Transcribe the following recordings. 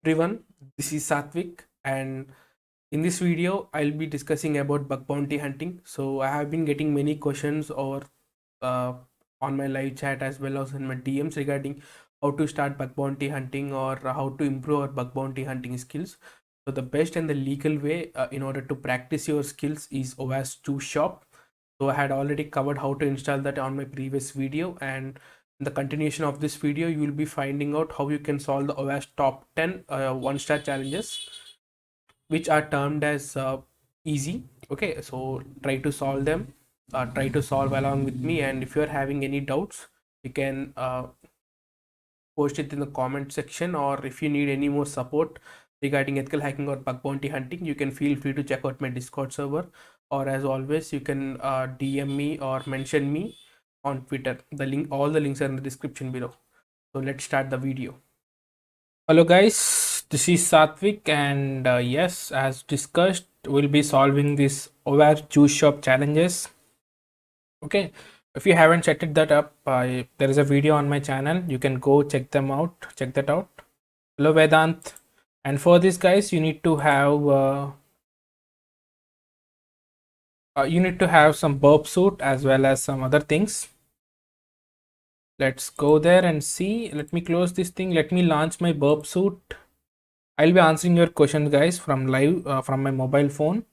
Everyone, this is Satvik, and in this video, I'll be discussing about bug bounty hunting. So, I have been getting many questions or uh, on my live chat as well as in my DMs regarding how to start bug bounty hunting or how to improve our bug bounty hunting skills. So, the best and the legal way in order to practice your skills is OWASP 2 Shop. So, I had already covered how to install that on my previous video, and in the continuation of this video, you will be finding out how you can solve the OWASP top 10 one-star challenges, which are termed as easy. Okay, so try to solve them. Try to solve along with me, and if you are having any doubts, you can post it in the comment section, or if you need any more support regarding ethical hacking or bug bounty hunting, you can feel free to check out my Discord server, or as always, you can DM me or mention me on Twitter. All the links are in the description below. So let's start the video. Hello guys, this is Satvik, and yes, as discussed, we'll be solving this OWASP Juice Shop challenges. Okay, if you haven't checked that up, there is a video on my channel. You can go check them out. Check that out. Hello Vedant, and for this guys, you need to have some burp suit as well as some other things. Let's go there and see. Let me close this thing. Let me launch my burp suit. I'll be answering your questions guys from live from my mobile phone.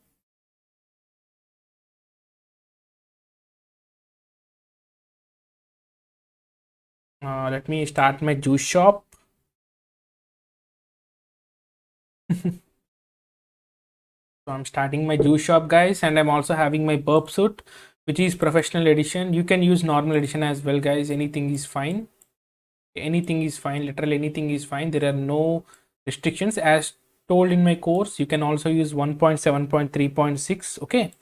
Let me start my juice shop. So I'm starting my juice shop guys, and I'm also having my burp suit, which is professional edition. You can use normal edition as well guys. Anything is fine. Anything is fine. Literally anything is fine. There are no restrictions as told in my course. You can also use 1.7.3.6. okay,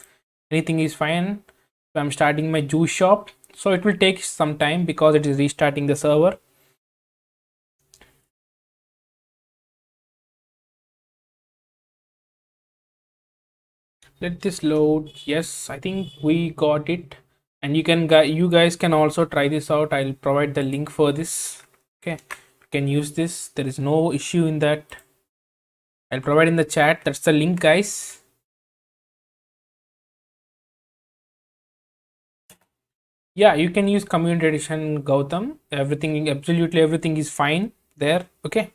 anything is fine. So I'm starting my juice shop. So it will take some time because it is restarting the server. Let this load. Yes, I think we got it, and you guys can also try this out. I'll provide the link for this. Okay, you can use this. There is no issue in that. I'll provide in the chat. That's the link guys. Yeah, you can use community edition Gautam. Absolutely everything is fine there. Okay,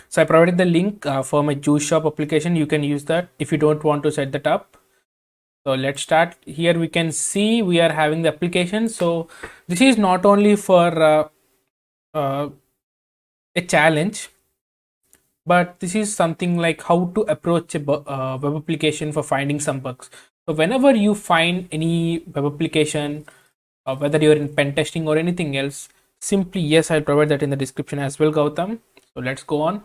so I provided the link for my juice shop application. You can use that if you don't want to set that up. So let's start. Here we can see we are having the application. So this is not only for a challenge, but this is something like how to approach a web application for finding some bugs. So whenever you find any web application, whether you're in pen testing or anything else, simply, yes, I'll provide that in the description as well, Gautam. So let's go on.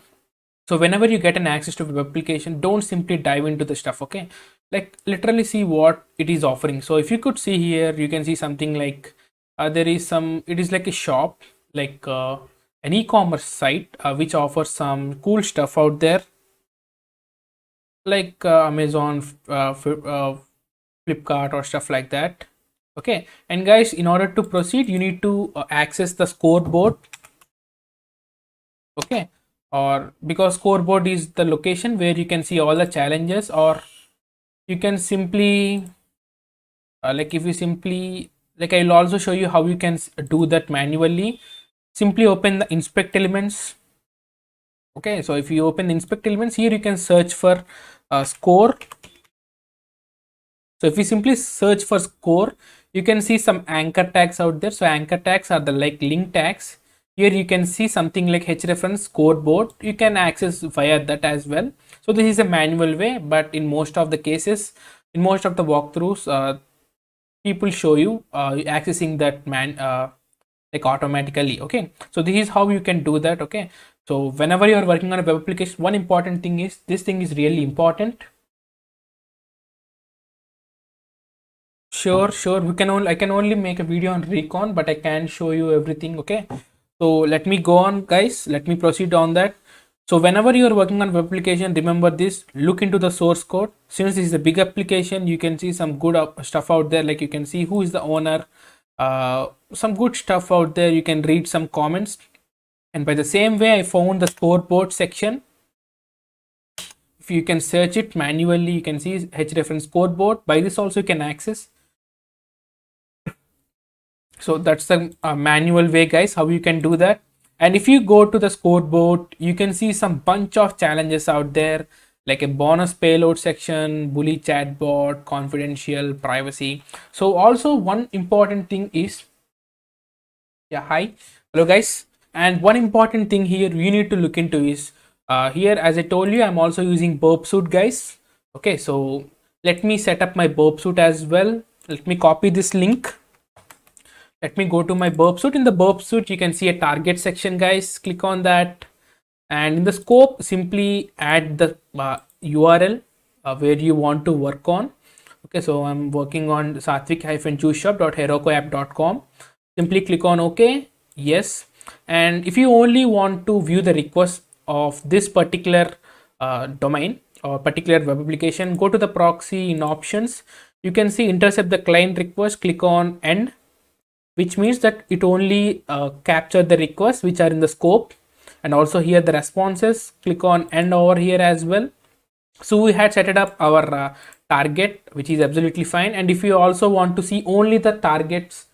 So whenever you get an access to web application, don't simply dive into the stuff. Okay, like literally see what it is offering. So if you could see here, you can see something like there is some, it is like a shop, like an e-commerce site which offers some cool stuff out there, like Amazon, Flipkart or stuff like that. Okay, and guys, in order to proceed, you need to access the scoreboard. Okay, or because scoreboard is the location where you can see all the challenges, or you can simply like if you simply, like I'll also show you how you can do that manually. Simply open the inspect elements. Okay, so if you open the inspect elements, here you can search for score. So if you simply search for score, you can see some anchor tags out there. So anchor tags are the like link tags. Here you can see something like hrefs scoreboard. You can access via that as well. So this is a manual way, but in most of the cases, in most of the walkthroughs, people show you accessing that like automatically. Okay, so this is how you can do that. Okay, so whenever you are working on a web application, one important thing is, this thing is really important. Sure, I can only make a video on recon, but I can show you everything. Okay, so let me go on guys, let me proceed on that. So whenever you are working on web application, remember this, look into the source code. Since this is a big application, you can see some good stuff out there, like you can see who is the owner, some good stuff out there. You can read some comments. And by the same way, I found the scoreboard section. If you can search it manually, you can see hrefn scoreboard. By this also you can access. So that's the manual way, guys, how you can do that. And if you go to the scoreboard, you can see some bunch of challenges out there, like a bonus payload section, bully chatbot, confidential, privacy. So also one important thing is, yeah, hi, hello guys. And one important thing here you need to look into is, here, as I told you, I'm also using burp suit, guys. Okay, so let me set up my burp suit as well. Let me copy this link. Let me go to my burp suit. In the burp suit, you can see a target section, guys. Click on that, and in the scope, simply add the URL where you want to work on. Okay, so I'm working on satvik-juiceshop.herokuapp.com. Simply click on OK, yes. And if you only want to view the request of this particular domain or particular web application, go to the proxy. In options, you can see intercept the client request. Click on end, which means that it only capture the requests which are in the scope. And also here the responses, click on end over here as well. So we had set it up our target, which is absolutely fine. And if you also want to see only the targets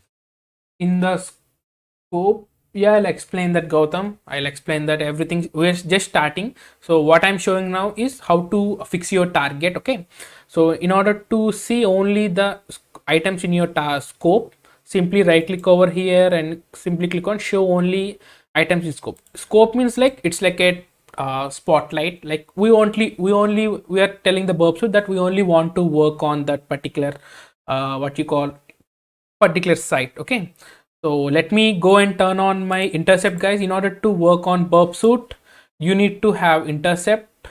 in the scope, yeah, I'll explain that, Gautam. I'll explain that. Everything, we're just starting. So what I'm showing now is how to fix your target. Okay, so in order to see only the items in your scope, simply right click over here and simply click on show only items in scope. Scope means like it's like a spotlight. Like we are telling the burp suit that we only want to work on that particular what you call particular site. Okay, so let me go and turn on my intercept, guys. In order to work on burp suit, you need to have intercept.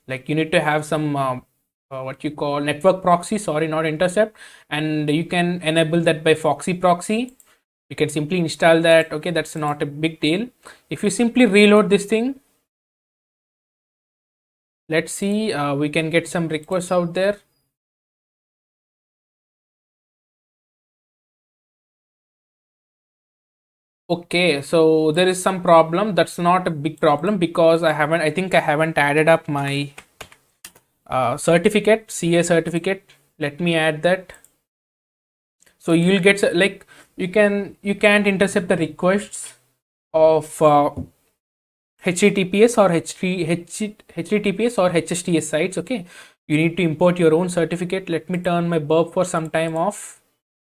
Like you need to have some what you call network proxy, sorry, not intercept. And you can enable that by Foxy proxy. You can simply install that. Okay, that's not a big deal. If you simply reload this thing, let's see, we can get some requests out there. Okay, so there is some problem. That's not a big problem because I think I haven't added up my certificate, CA certificate. Let me add that. So you'll get like you can't intercept the requests of HTTPS or HTTPS or HSTS sites. Okay, you need to import your own certificate. Let me turn my burp for some time off.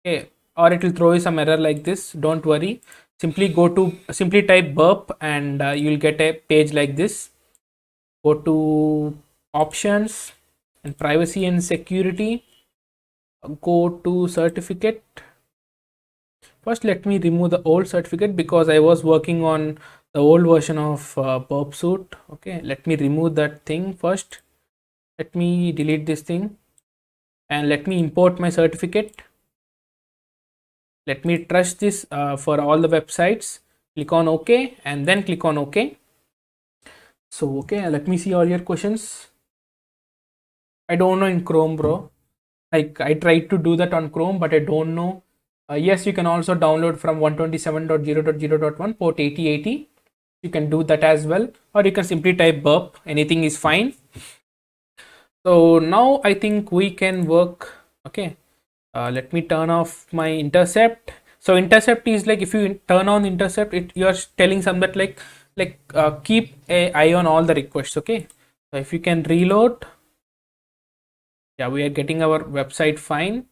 Okay, or it will throw you some error like this. Don't worry. Simply type burp and you'll get a page like this. Go to options and privacy and security. Go to certificate. First, let me remove the old certificate because I was working on the old version of burp suit. Okay, let me remove that thing first. Let me delete this thing and let me import my certificate. Let me trust this for all the websites. Click on OK and then click on OK. So okay, let me see all your questions. I don't know in Chrome, bro. Like I tried to do that on Chrome, but I don't know. Yes, you can also download from 127.0.0.1 port 8080. You can do that as well, or you can simply type burp. Anything is fine. So now I think we can work. Okay, let me turn off my intercept. So intercept is like if you turn on intercept, you are telling some that like keep an eye on all the requests. Okay, so if you can reload, yeah, we are getting our website fine.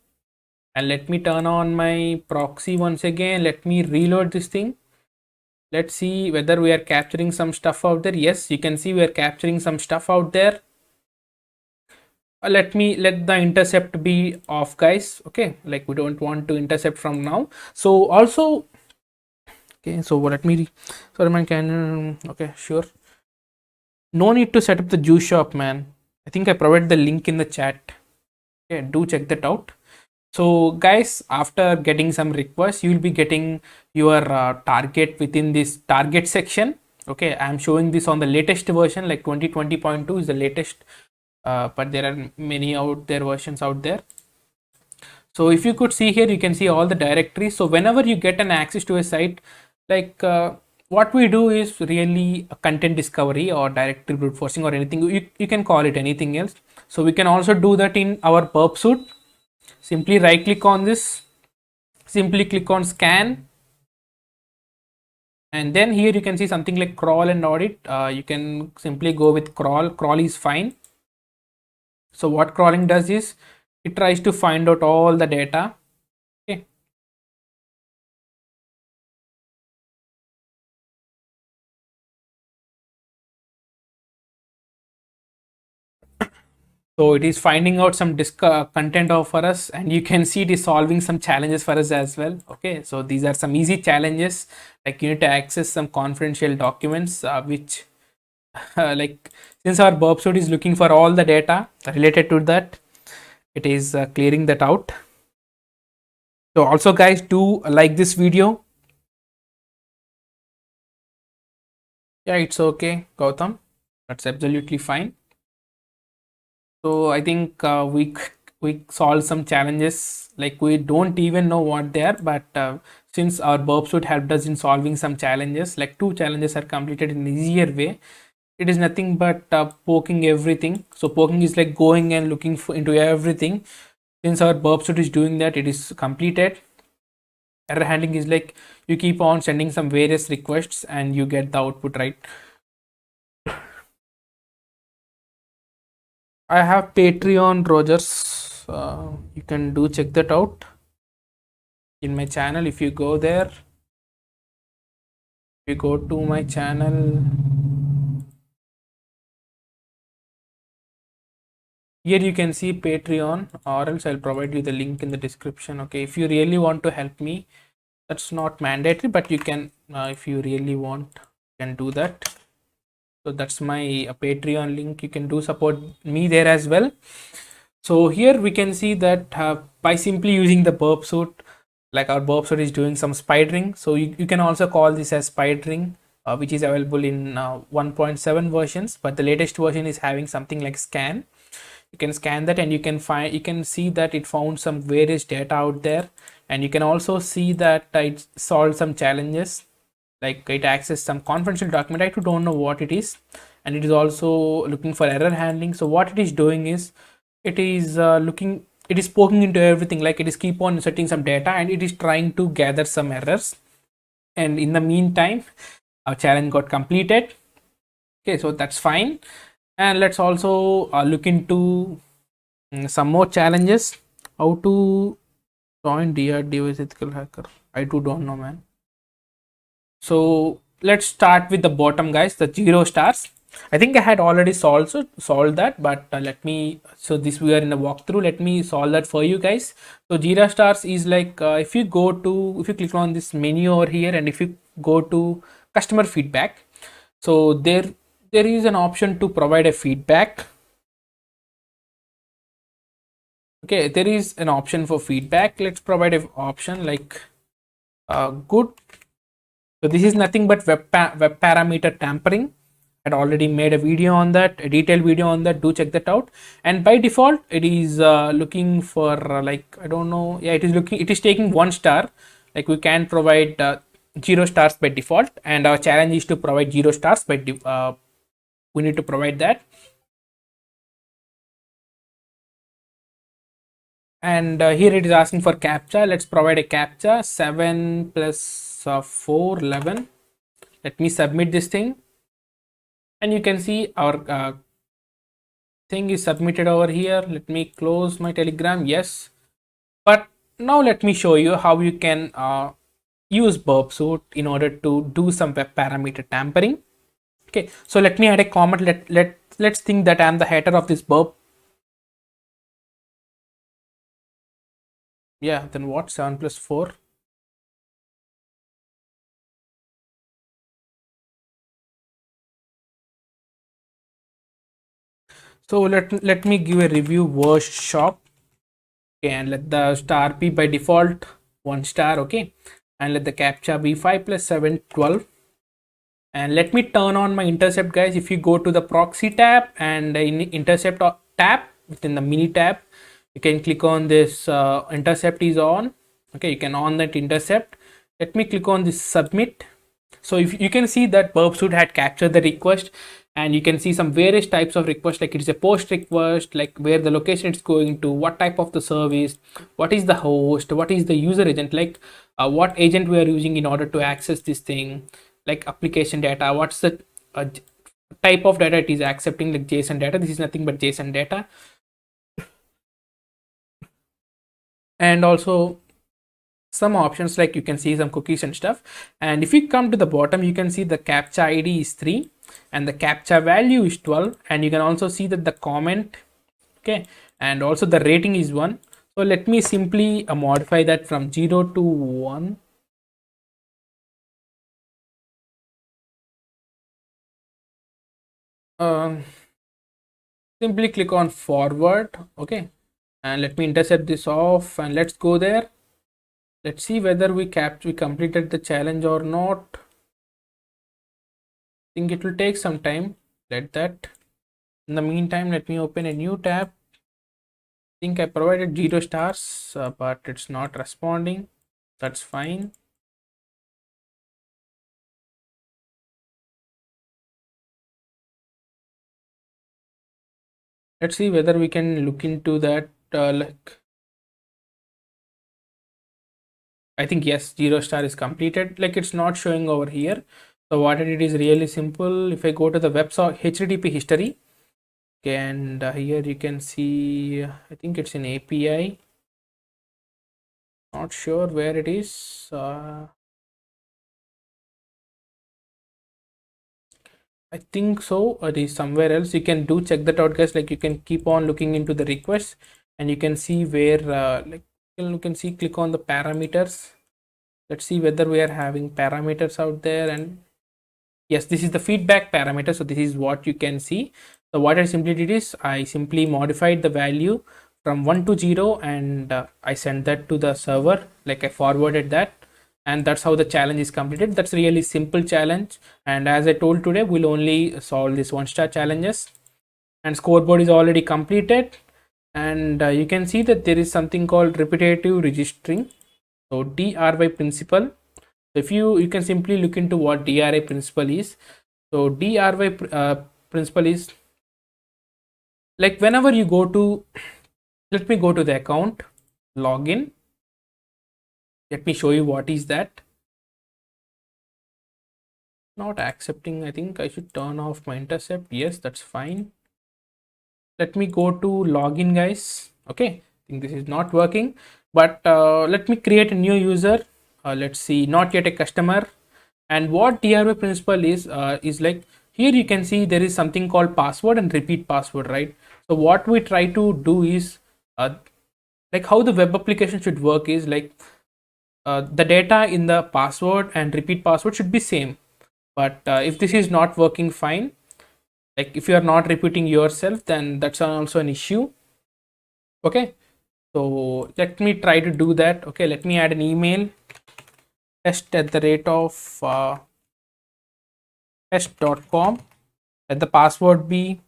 And let me turn on my proxy once again. Let me reload this thing. Let's see whether we are capturing some stuff out there. Yes, you can see we are capturing some stuff out there. Let the intercept be off, guys. Okay, like we don't want to intercept from now. So also, okay, so let me sorry man, can okay, sure, no need to set up the juice shop, man. I think I provided the link in the chat. Okay, do check that out. So guys, after getting some requests, you will be getting your target within this target section. Okay, I'm showing this on the latest version, like 2020.2 is the latest, but there are many out there versions out there. So if you could see here, you can see all the directories. So whenever you get an access to a site, like what we do is really a content discovery or directory brute forcing or anything. You can call it anything else. So we can also do that in our burp suite. Simply right click on this, simply click on scan, and then here you can see something like crawl and audit. You can simply go with crawl is fine. So what crawling does is it tries to find out all the data. Okay, so it is finding out some content for us, and you can see it is solving some challenges for us as well. Okay, so these are some easy challenges, like you need to access some confidential documents, which like since our burp suite is looking for all the data related to that, it is clearing that out. So also guys, do like this video. Yeah, it's okay, Gautam, that's absolutely fine. So I think we solved some challenges, like we don't even know what they are, but since our burp suite helped us in solving some challenges, like 2 challenges are completed in an easier way. It is nothing but poking everything. So poking is like going and looking into everything. Since our burp suite is doing that, it is completed. Error handling is like you keep on sending some various requests and you get the output, right? I have Patreon, Rogers. You can do check that out in my channel. If you go there, if you go to my channel, here you can see Patreon, or else I'll provide you the link in the description. Okay, if you really want to help me, that's not mandatory, but you can, if you really want, you can do that. So that's my Patreon link. You can do support me there as well. So here we can see that by simply using the burp suite, like our burp suite is doing some spidering. So you can also call this as spidering, which is available in 1.7 versions, but the latest version is having something like scan. You can scan that and you can see that it found some various data out there, and you can also see that it solved some challenges, like it accessed some confidential document. I don't know what it is, and it is also looking for error handling. So what it is doing is it is it is poking into everything, like it is keep on inserting some data and it is trying to gather some errors, and in the meantime our challenge got completed. Okay, so that's fine. And let's also look into some more challenges. How to join DRDO as ethical hacker? I don't know, man. So let's start with the bottom, guys, the 0 stars. I think I had already solved that, but let me, so this we are in a walkthrough, let me solve that for you guys. So 0 stars is like if you click on this menu over here, and if you go to customer feedback, so there is an option to provide a feedback. Okay, there is an option for feedback. Let's provide an option like good. So this is nothing but web parameter tampering. I had already made a video on that, a detailed video on that. Do check that out. And by default, it is looking for like, I don't know. Yeah, it is taking 1 star. Like we can provide 0 stars by default, and our challenge is to provide 0 stars by we need to provide that. And here it is asking for captcha. Let's provide a captcha. 7 plus 4, 11. Let me submit this thing, and you can see our thing is submitted over here. Let me close my Telegram. Yes, but now let me show you how you can use burp suite in order to do some web parameter tampering. Okay, so let me add a comment. Let's think that I am the header of this burp. Yeah, then what? 7 plus 4. So let me give a review workshop. Okay, and let the star be by default 1 star. Okay, and let the captcha be 5 plus 7, 12. And let me turn on my intercept, guys. If you go to the proxy tab and in intercept tab within the mini tab, you can click on this intercept is on. Okay, you can on that intercept. Let me click on this submit. So if you can see that burp suite had captured the request, and you can see some various types of request, like it's a post request, like where the location it's going to, what type of the service, what is the host, what is the user agent, like what agent we are using in order to access this thing, like application data, what's the uh, type of data it is accepting, like JSON data. This is nothing but JSON data. And also some options, like you can see some cookies and stuff. And if you come to the bottom, you can see the captcha ID is 3 and the captcha value is 12, and you can also see that the comment, okay, and also the rating is 1. So let me simply modify that from 0 to 1. Simply click on forward, okay, and let me intercept this off, and let's go there. Let's see whether we completed the challenge or not. I think it will take some time. Let that. In the meantime, let me open a new tab. I think I provided 0 stars, but it's not responding. That's fine. Let's see whether we can look into that. Like, I think yes, 0 star is completed. Like, it's not showing over here. So what I did is really simple. If I go to the website HTTP history, okay, and here you can see, I think it's in API. Not sure where it is. I think so. It is somewhere else. You can do check that out, guys. Like, you can keep on looking into the requests, and you can see where like you can see, click on the parameters. Let's see whether we are having parameters out there. And yes, this is the feedback parameter. So this is what you can see. So what I simply did is I simply modified the value from 1 to 0, and I sent that to the server. Like, I forwarded that, and that's how the challenge is completed. That's really simple challenge, and as I told today, we'll only solve this 1 star challenges, and scoreboard is already completed. And you can see that there is something called repetitive registering, so DRY principle. If you can simply look into what DRY principle is. So DRY principle is like, whenever you go to, let me go to the account, login, let me show you what is that. Not accepting. I think I should turn off my intercept. Yes, that's fine. Let me go to login, guys. Okay, I think this is not working, but let me create a new user. Let's see, not yet a customer. And what DRY principle is like, here you can see there is something called password and repeat password, right? So what we try to do is, like, how the web application should work is like, the data in the password and repeat password should be same. But if this is not working fine, like if you are not repeating yourself, then that's also an issue. Okay, so let me try to do that. Okay, let me add an email, test at the rate of test.com. Let the password be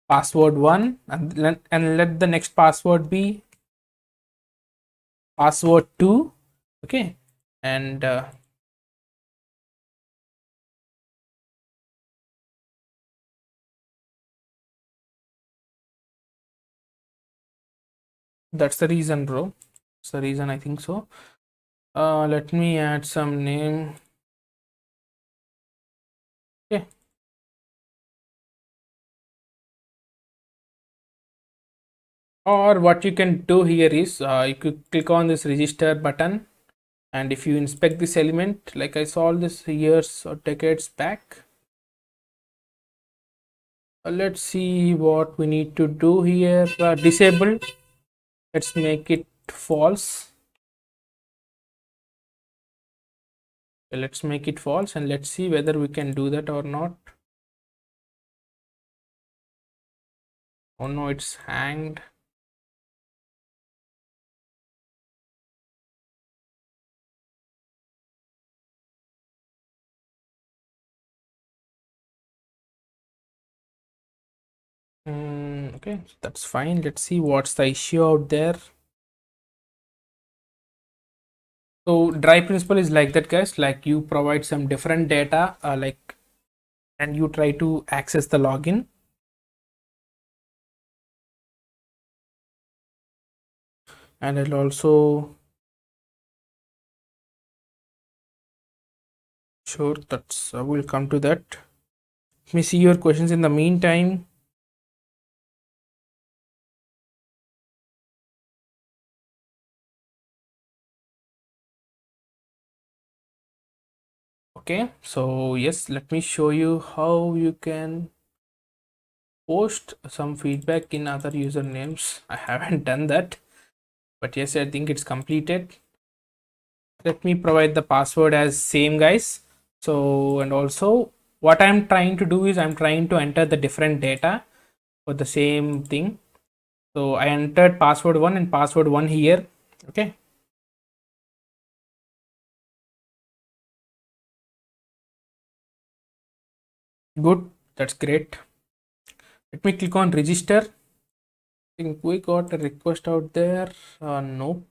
password1, and let the next password be password2. Okay, and that's the reason, bro. That's the reason, I think so. Let me add some name. Okay, or what you can do here is, you could click on this register button, and if you inspect this element, like I solved this years or decades back. Let's see what we need to do here. Disable, let's make it false. Let's make it false, and let's see whether we can do that or not. Oh no, it's hanged. Okay, that's fine. Let's see what's the issue out there. So dry principle is like that, guys. Like you provide some different data, and you try to access the login. And I'll also sure that's we'll come to that. Let me see your questions in the meantime. Okay, so yes, let me show you how you can post some feedback in other usernames. I haven't done that, but yes, I think it's completed. Let me provide the password as same, guys. So, and also what I'm trying to do is I'm trying to enter the different data for the same thing. So I entered password 1 and password 1 here. Okay, good, that's great. Let me click on register. I think we got a request out there. No.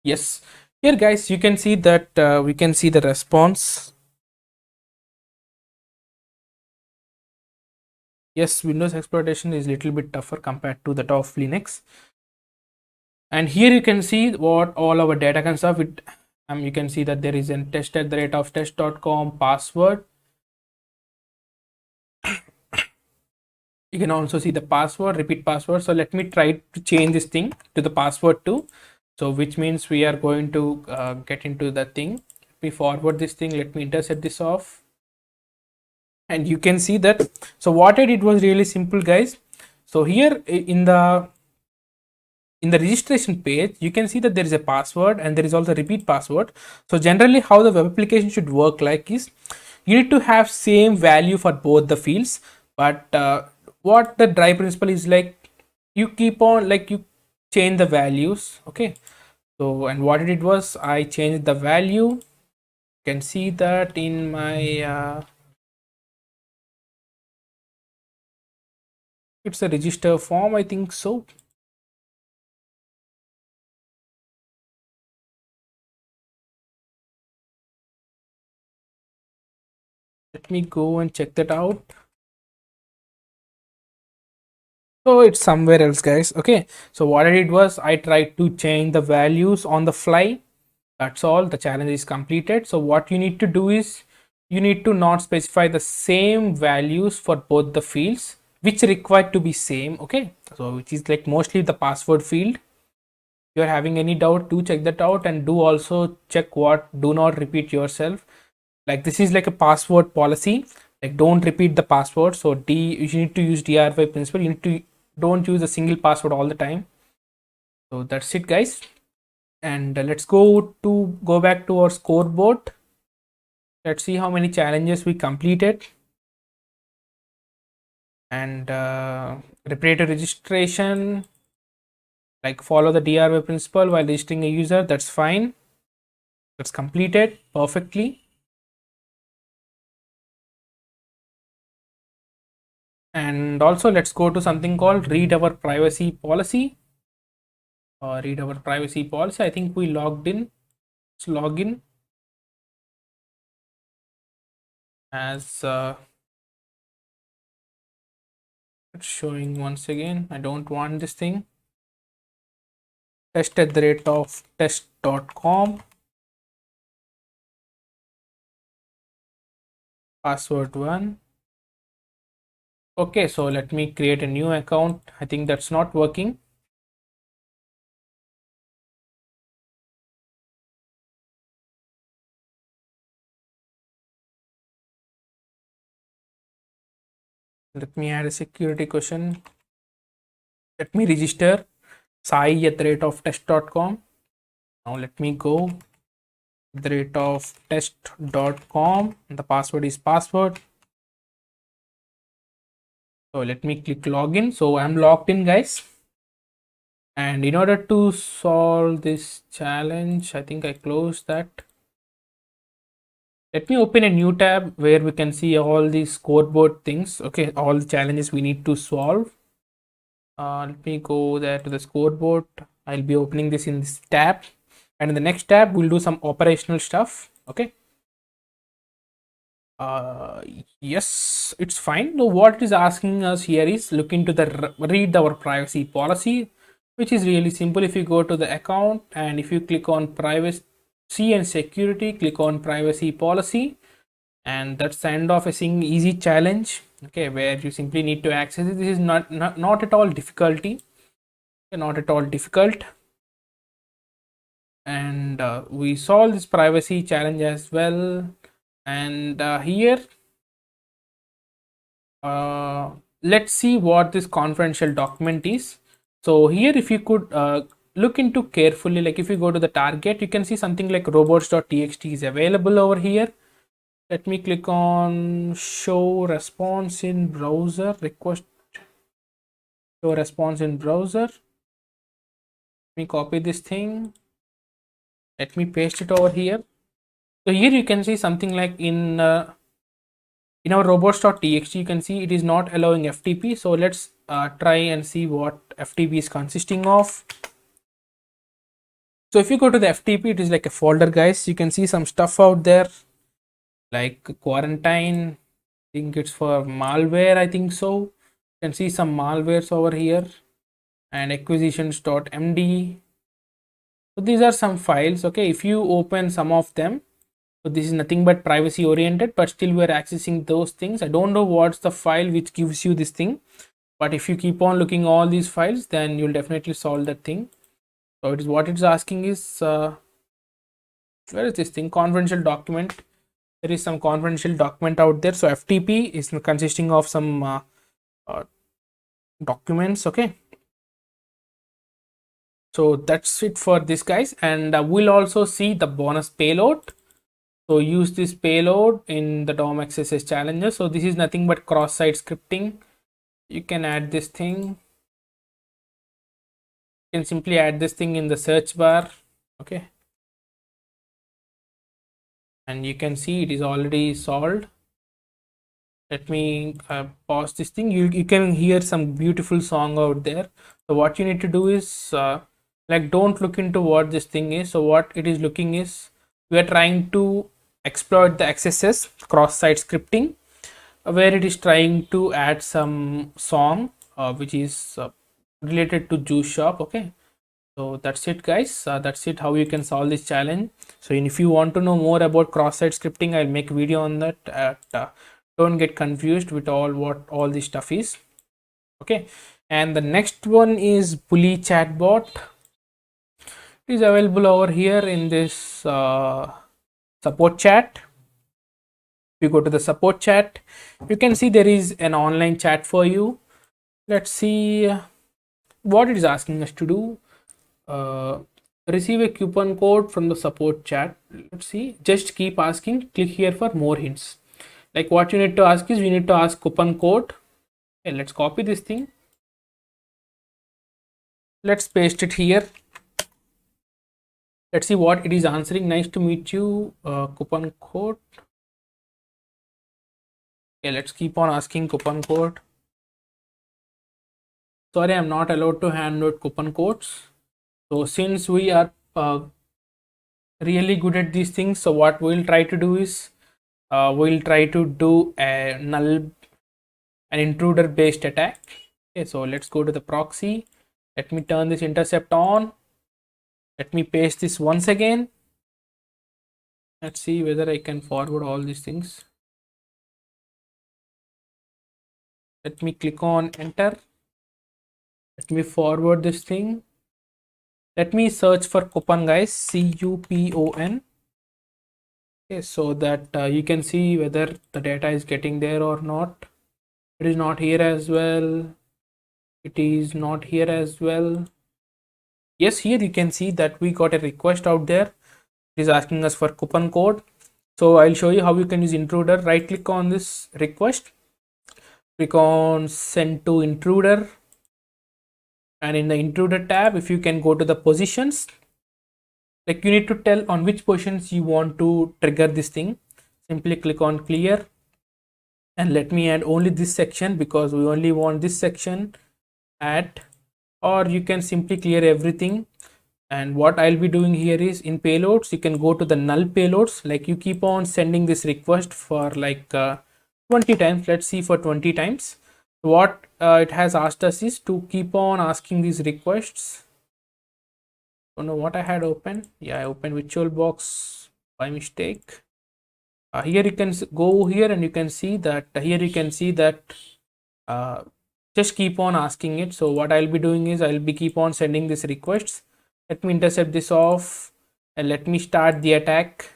Yes, here guys, you can see that we can see the response. Yes, Windows exploitation is a little bit tougher compared to that of Linux. And here you can see what all our data can stuff. You can see that there is a test at the rate of test.com password. You can also see the password, repeat password. So let me try to change this thing to the password too. So which means we are going to get into the thing. Let me forward this thing. Let me intercept this off. And you can see that. So what I did was really simple, guys. So here in the registration page, you can see that there is a password and there is also a repeat password. So generally how the web application should work like is you need to have same value for both the fields, but what the dry principle is like, you keep on like you change the values. Okay, so and what I did was I changed the value. You can see that in my it's a register form, I think so. Let me go and check that out. So it's somewhere else, guys. Okay, so what I did was I tried to change the values on the fly. That's all, the challenge is completed. So what you need to do is you need to not specify the same values for both the fields which required to be same. Okay, so which is like mostly the password field. If you're having any doubt, do check that out, and do also check what do not repeat yourself. Like this is like a password policy, like don't repeat the password. So you need to use DRY principle. You need to don't use a single password all the time. So that's it, guys. And let's go back to our scoreboard. Let's see how many challenges we completed. And repetitive registration, like follow the DRY principle while registering a user, that's fine. That's completed perfectly. And also let's go to something called read our privacy policy. Read our privacy policy. I think we logged in. Let's log in as it's showing once again. I don't want this thing. Test at the rate of test.com. Password 1. Okay, so let me create a new account. I think that's not working. Let me add a security question. Let me register Sai at the rate of test.com. Now let me go at the rate of test.com. The password is password. So let me click login. So I'm logged in, guys. And in order to solve this challenge, I think I closed that. Let me open a new tab where we can see all these scoreboard things. Okay, all the challenges we need to solve. Let me go there to the scoreboard. I'll be opening this in this tab. And in the next tab, we'll do some operational stuff. Okay. Yes, it's fine. So what it is asking us here is look into the read our privacy policy, which is really simple. If you go to the account and if you click on privacy and security, click on privacy policy, and that's the end of a easy challenge. Okay, where you simply need to access it. This is not at all difficulty. Not at all difficult. And we solve this privacy challenge as well. And here let's see what this confidential document is. So here, if you could look into carefully, like if you go to the target, you can see something like robots.txt is available over here. Let me click on show response in browser, request show response in browser. Let me copy this thing, let me paste it over here. So here you can see something like in our robots.txt, you can see it is not allowing FTP. So let's try and see what FTP is consisting of. So if you go to the FTP, it is like a folder, guys. You can see some stuff out there like quarantine. I think it's for malware, I think so. You can see some malwares over here and acquisitions.md. So these are some files. Okay, if you open some of them, so this is nothing but privacy oriented, but still we're accessing those things. I don't know what's the file which gives you this thing, but if you keep on looking all these files, then you'll definitely solve that thing. So it is what it's asking is where is this thing? Confidential document. There is some confidential document out there. So FTP is consisting of some documents. Okay, so that's it for this, guys. And we'll also see the bonus payload. So use this payload in the DOM XSS challenges. So this is nothing but cross-site scripting. You can add this thing. You can simply add this thing in the search bar. Okay, and you can see it is already solved. Let me pause this thing. You can hear some beautiful song out there. So what you need to do is like don't look into what this thing is. So what it is looking is we are trying to exploit the XSS cross-site scripting, where it is trying to add some song which is related to juice shop. Okay, so that's it, guys. That's it how you can solve this challenge. So if you want to know more about cross-site scripting, I'll make a video on that. Don't get confused with what all this stuff is. Okay, and the next one is bully chatbot. It is available over here in this support chat. If you go to the support chat, you can see there is an online chat for you. Let's see what it is asking us to do. Receive a coupon code from the support chat. Let's see, just keep asking, click here for more hints. Like what you need to ask is you need to ask coupon code. Okay, let's copy this thing, let's paste it here. Let's see what it is answering. Nice to meet you, coupon code. Okay, let's keep on asking coupon code. Sorry, I'm not allowed to hand out coupon codes. So since we are really good at these things, so what we'll try to do is we'll try to do an intruder based attack. Okay, so let's go to the proxy. Let me turn this intercept on. Let me paste this once again. Let's see whether I can forward all these things. Let me click on enter. Let me forward this thing. Let me search for coupon, guys, CUPON. Okay, so that you can see whether the data is getting there or not. It is not here as well. It is not here as well. Yes, here you can see that we got a request out there. It is asking us for coupon code. So I'll show you how you can use intruder. Right click on this request, click on send to intruder, and in the intruder tab, if you can go to the positions, like you need to tell on which positions you want to trigger this thing. Simply click on clear, and let me add only this section because we only want this section add, or you can simply clear everything And what I'll be doing here is, in payloads you can go to the null payloads, like you keep on sending this request for like 20 times. Let's see, for 20 times. What it has asked us is to keep on asking these requests. Don't know what I had open. Yeah, I opened VirtualBox by mistake. Here you can go here and you can see that just keep on asking it. So what I'll be doing is, I'll be keep on sending these requests. Let me intercept this off and let me start the attack.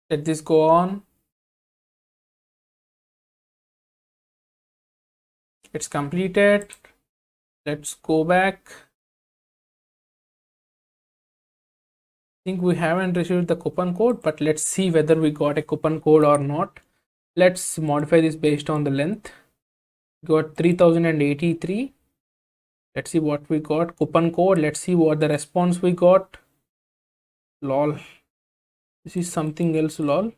Let this go on. It's completed. Let's go back. I think we haven't received the coupon code, but let's see whether we got a coupon code or not. Let's modify this based on the length. Got 3083. Let's see what we got. Coupon code. Let's see what the response we got. Lol. This is something else. Lol.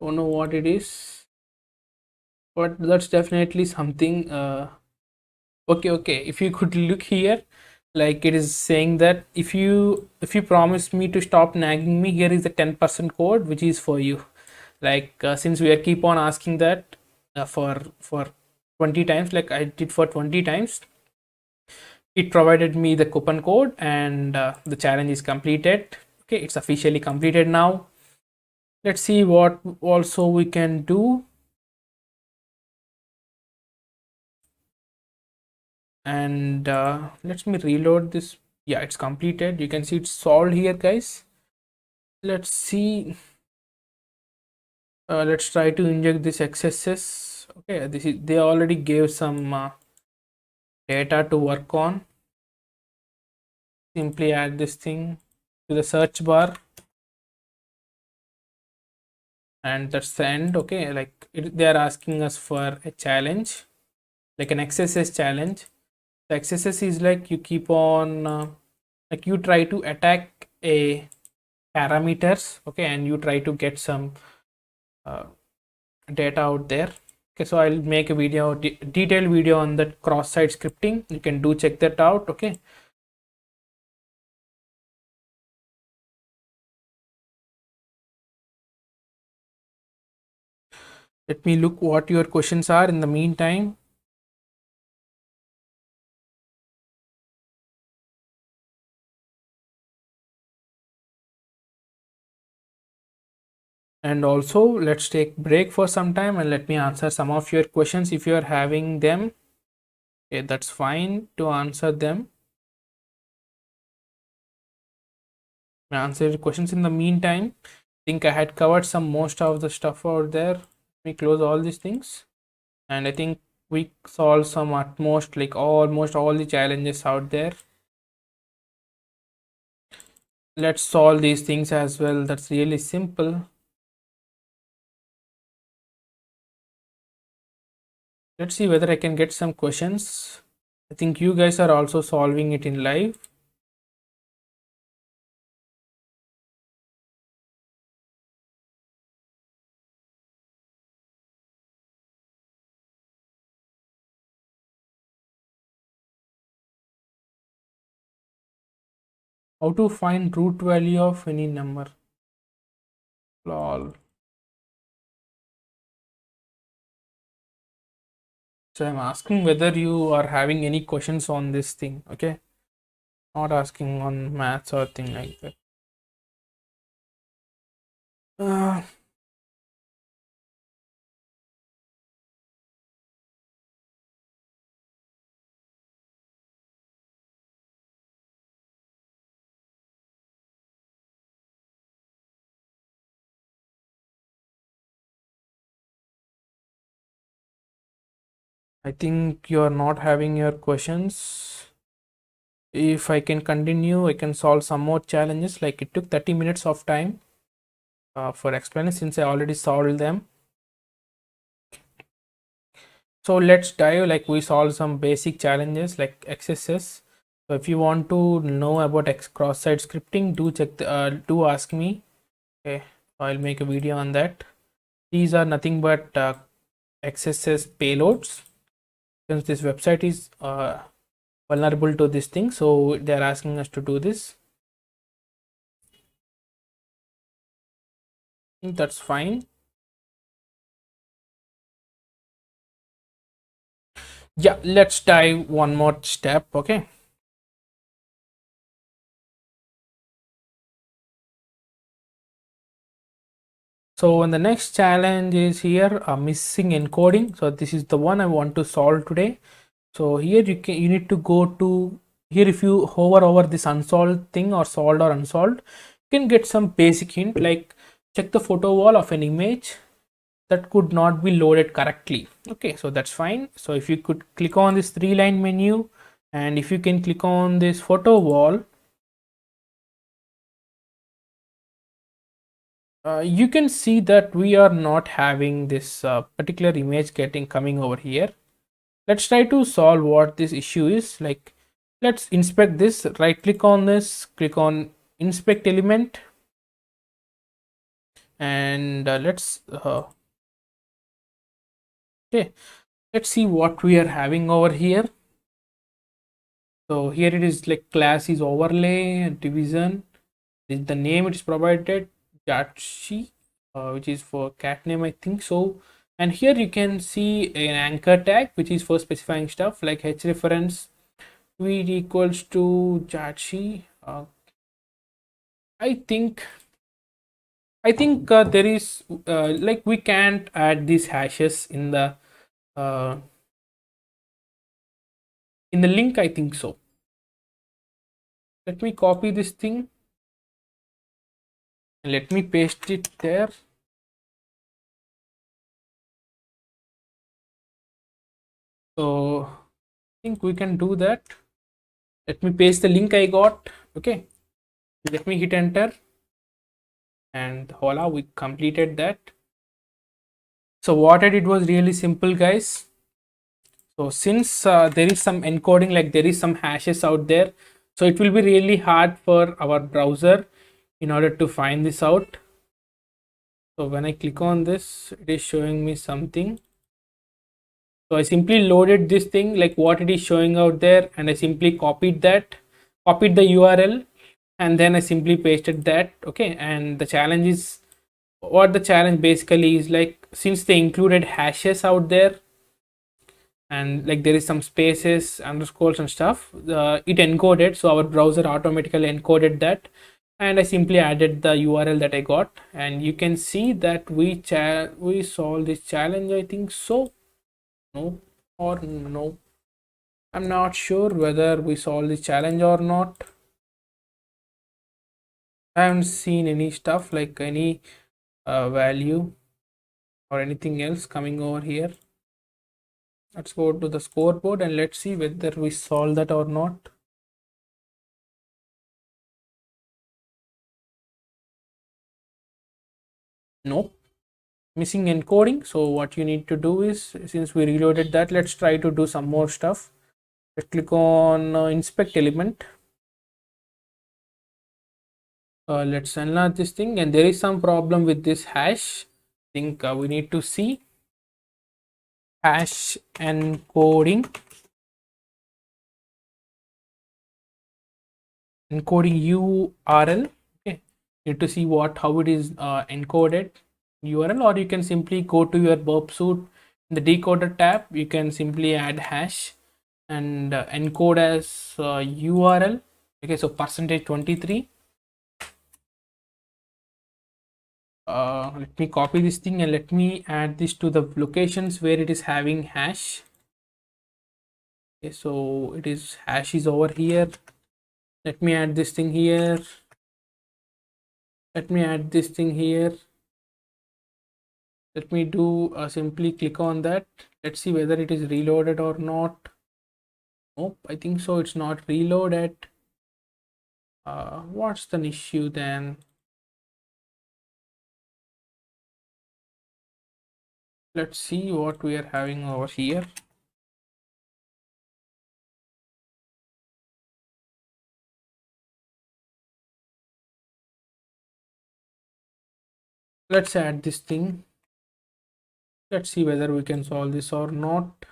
Don't know what it is, but that's definitely something. Okay. If you could look here, like it is saying that if you promise me to stop nagging me, here is the 10% code which is for you. Like since we are keep on asking that for 20 times, like I did for 20 times, it provided me the coupon code, and the challenge is completed. Okay, it's officially completed now. Let's see what also we can do. And let me reload this. Yeah, it's completed. You can see it's solved here, guys. Let's see. Let's try to inject this XSS. Okay, this is, they already gave some data to work on. Simply add this thing to the search bar, and that's the end. Okay, like they are asking us for a challenge, like an XSS challenge. The XSS is like you keep on like you try to attack a parameters, okay, and you try to get some data out there. Okay, so I'll make a video, detailed video on that cross-site scripting. You can do check that out. Okay, let me look what your questions are in the meantime. And also let's take break for some time and let me answer some of your questions if you are having them. Okay, that's fine to answer them. I answer your questions in the meantime. I think I had covered most of the stuff out there. Let me close all these things, and I think we solved some at most, like almost all the challenges out there. Let's solve these things as well. That's really simple. Let's see whether I can get some questions. I think you guys are also solving it in live. How to find root value of any number? Lol. So I'm asking whether you are having any questions on this thing. Okay, not asking on maths or thing like that. I think you are not having your questions. If I can continue, I can solve some more challenges. Like it took 30 minutes of time for explaining, since I already solved them. So let's dive. Like we solved some basic challenges like XSS. So if you want to know about cross-site scripting, do check do ask me. Okay, I'll make a video on that. These are nothing but XSS payloads. Since this website is vulnerable to this thing, so they're asking us to do this. I think that's fine. Yeah, let's dive one more step. Okay, so and the next challenge is here, missing encoding. So this is the one I want to solve today. So here you need to go to here. If you hover over this unsolved thing or solved or unsolved, you can get some basic hint like check the photo wall of an image that could not be loaded correctly. Okay, so that's fine. So if you could click on this 3-line menu, and if you can click on this photo wall, you can see that we are not having this particular image coming over here. Let's try to solve what this issue is. Like, let's inspect this. Right click on this, click on inspect element, and okay, let's see what we are having over here. So here it is, like class is overlay division. This is the name it is provided, Jatshi, which is for cat name, I think so. And here you can see an anchor tag, which is for specifying stuff like h reference tweet equals to Jatshi. I think there is like we can't add these hashes uh, in the link. I think so. Let me copy this thing and let me paste it there. So I think we can do that. Let me paste the link I got. Okay, let me hit enter, and voila, we completed that. So what I did was really simple, guys. So since there is some encoding, like there is some hashes out there, so it will be really hard for our browser in order to find this out. So when I click on this, it is showing me something. So I simply loaded this thing like what it is showing out there, and I simply copied the URL, and then I simply pasted that. Okay, and the challenge is, what the challenge basically is, like since they included hashes out there, and like there is some spaces, underscores and stuff, it encoded, so our browser automatically encoded that, and I simply added the URL that I got, and you can see that we solved this challenge, I think so. No, or no, I'm not sure whether we solved this challenge or not. I haven't seen any stuff like any value or anything else coming over here. Let's go to the scoreboard and let's see whether we solve that or not. Nope, missing encoding. So what you need to do is, since we reloaded that, let's try to do some more stuff. Let's click on inspect element. Let's enlarge this thing, and there is some problem with this hash. I think we need to see hash encoding URL. Okay, need to see how it is encoded URL, or you can simply go to your burp suite in the decoder tab. You can simply add hash and encode as URL. Okay, so %23. Let me copy this thing and let me add this to the locations where it is having hash. Okay, so it is hash is over here. Let me add this thing here. Let me add this thing here. Let me do simply click on that. Let's see whether it is reloaded or not. Nope, I think so. It's not reloaded. What's the issue then? Let's see what we are having over here. Let's add this thing. Let's see whether we can solve this or not.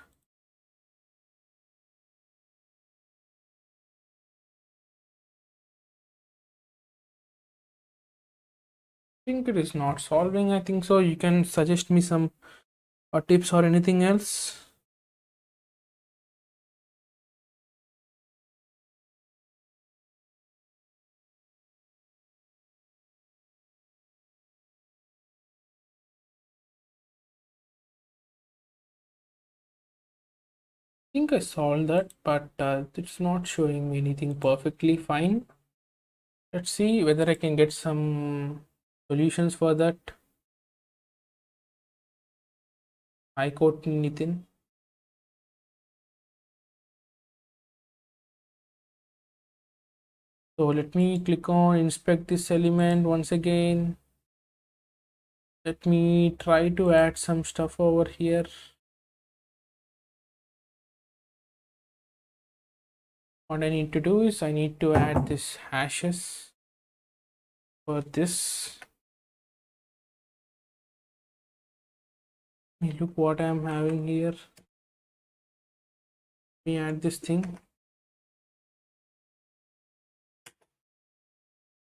think it is not solving. I think so. You can suggest me some tips or anything else. I think I solved that, but it's not showing me anything perfectly fine. Let's see whether I can get some solutions for that. I quote Nitin. So let me click on inspect this element once again. Let me try to add some stuff over here. What I need to do is I need to add this hashes for this. Look what I'm having here. Let me add this thing.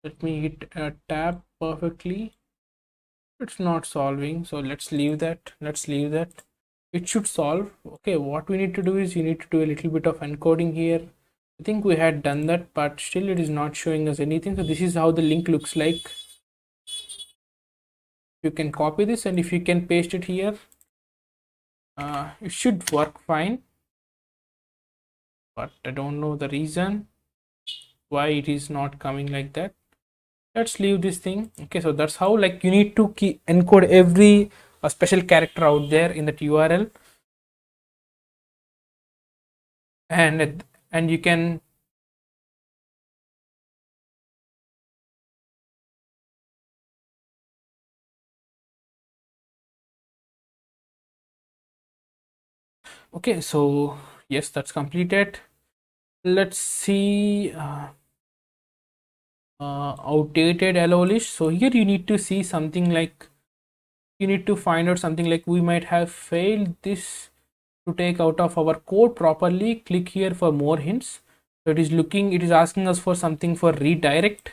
Let me hit a tab perfectly. It's not solving, so let's leave that. It should solve. Okay, what we need to do is you need to do a little bit of encoding here. I think we had done that, but still it is not showing us anything. So this is how the link looks like. You can copy this, and if you can paste it here, it should work fine, but I don't know the reason why it is not coming like that. Let's leave this thing. Okay, so that's how, like, you need to encode every special character out there in that URL, and you can okay, so yes, that's completed. Let's see outdated hello list. So here you need to see something like, you need to find out something like, we might have failed this to take out of our code properly. Click here for more hints. So it is asking us for something for redirect.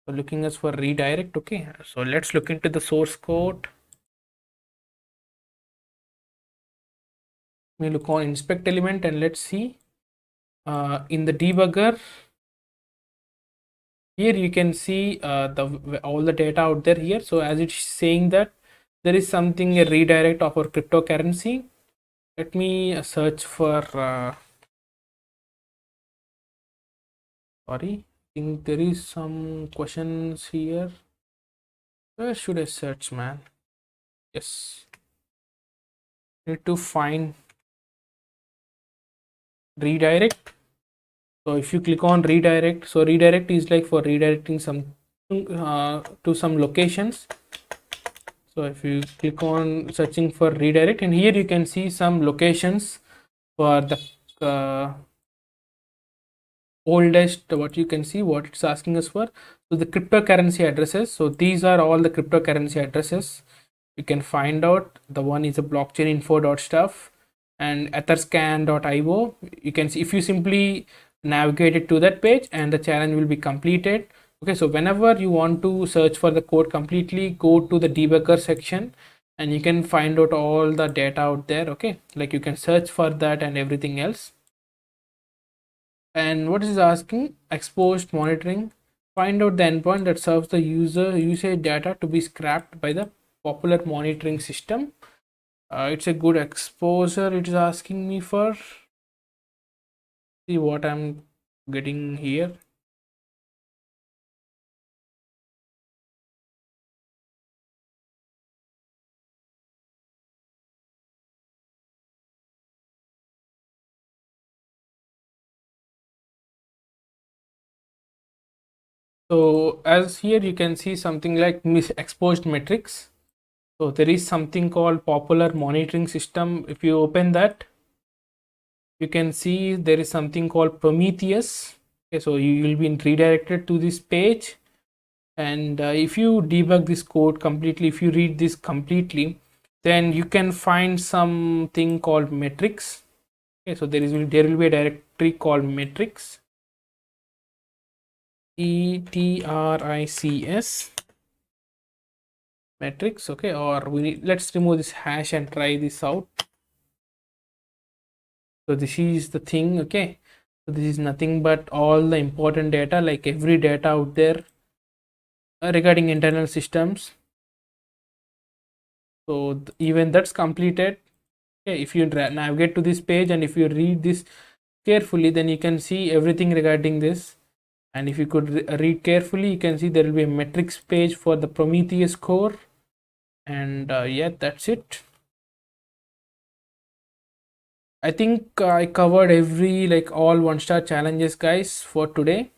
So looking us for redirect. Okay, so let's look into the source code. We look on inspect element and let's see in the debugger. Here you can see all the data out there here. So as it's saying that there is something, a redirect of our cryptocurrency. Let me search for sorry, I think there is some questions here. Where should I search, man? Yes, need to find redirect. So if you click on redirect, so redirect is like for redirecting some to some locations. So if you click on searching for redirect, and here you can see some locations for the oldest, what you can see, what it's asking us for. So the cryptocurrency addresses, so these are all the cryptocurrency addresses. You can find out, the one is a blockchain info stuff and etherscan.io. You can see, if you simply navigate it to that page, and the challenge will be completed. Okay, so whenever you want to search for the code completely, go to the debugger section and you can find out all the data out there. Okay, like you can search for that and everything else. And what is asking? Exposed monitoring. Find out the endpoint that serves the usage data to be scrapped by the popular monitoring system. It's a good exposure it is asking me for. See what I'm getting here. So as here you can see something like exposed metrics. So there is something called popular monitoring system. If you open that, you can see there is something called Prometheus. Okay, so you will be redirected to this page, and if you debug this code completely, if you read this completely, then you can find something called metrics. Okay, so there will be a directory called metrics, ETRICS. metrics. Okay, or let's remove this hash and try this out. So this is the thing. Okay, so this is nothing but all the important data, like every data out there regarding internal systems. So even that's completed. Okay, if you navigate to this page and if you read this carefully, then you can see everything regarding this. And if you could read carefully, you can see there will be a metrics page for the Prometheus core. And yeah, that's it. I think I covered every, like all 1-star challenges, guys, for today.